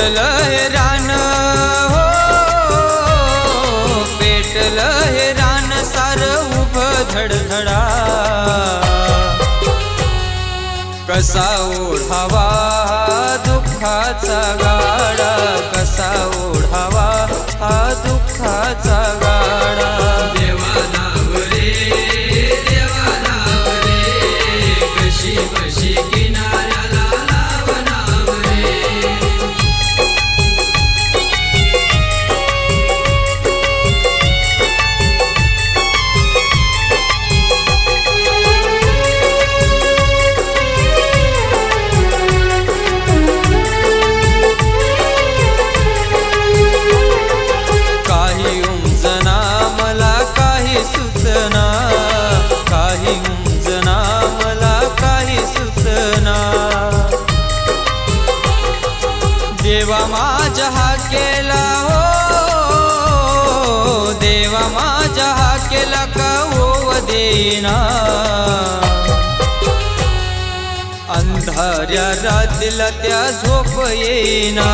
पेटलं हे रान हो, पेटलं हे रान सार उभं धडधडा. कसा ओढावा दुःखाचा गाडा, कसा ओढावा हा दुःखाचा गाडा. देवा धाव रे कशी कशी किनाऱ्याला लावणाव रे. काही उमजना मला काही सुचना, काही उमजना मला काही सुचना. देवा माझ्या हा केला हो, देवा माझ्या हा केला का होव देईना. अंधाऱ्या रातीला त्या झोप येईना,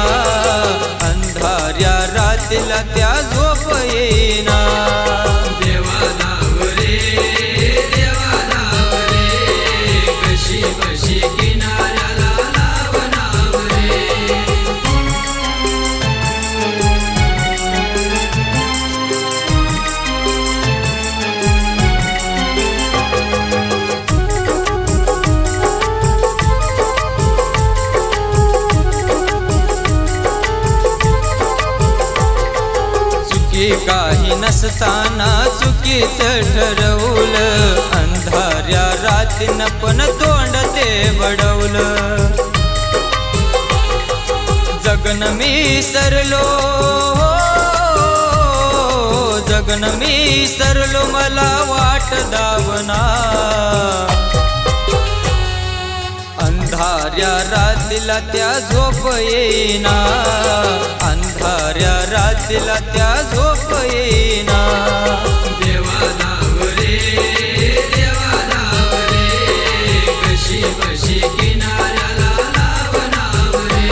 अंधाऱ्या रातीला त्या झोप येईना. देवा धाव रे कशी कशी किनाऱ्याला लावणाव रे. चुकी काही नसताना चुकीच ठरवलं, अंधाऱ्या रातीनं पण तोंड ते बडवलं. जगन मी सरलो हो, जगन मी सरलो मला वाट दावना. अंधाऱ्या रातीला त्या झोप येईना, अंधाऱ्या रातीला त्या झोप येईना. देवा धाव रे कशी कशी किनाऱ्याला लावणाव रे.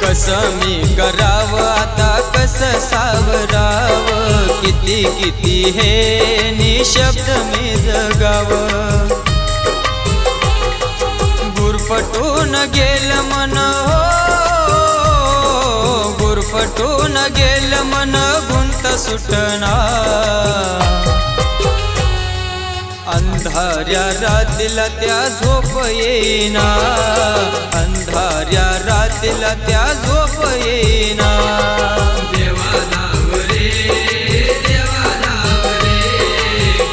कसं मी करावं आता कसं सावरावं, किती किती हे निशब्द मी जगावं. गुरफटून गेलं मन हो, गुरफटून गेलं मन गुंत सुटना. अंधाऱ्या रातीला त्या झोप येईना, अंधाऱ्या रातीला त्या झोप येईना. देवा धाव रे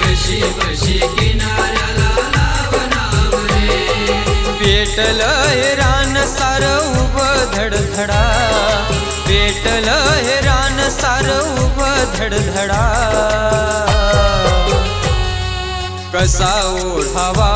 कशी कशी किनाऱ्याला लावणाव रे. पेटलं हे रान सार उभं धडधडा, पेटलं हे रान सार उभं धडधडा. कसा ओढावा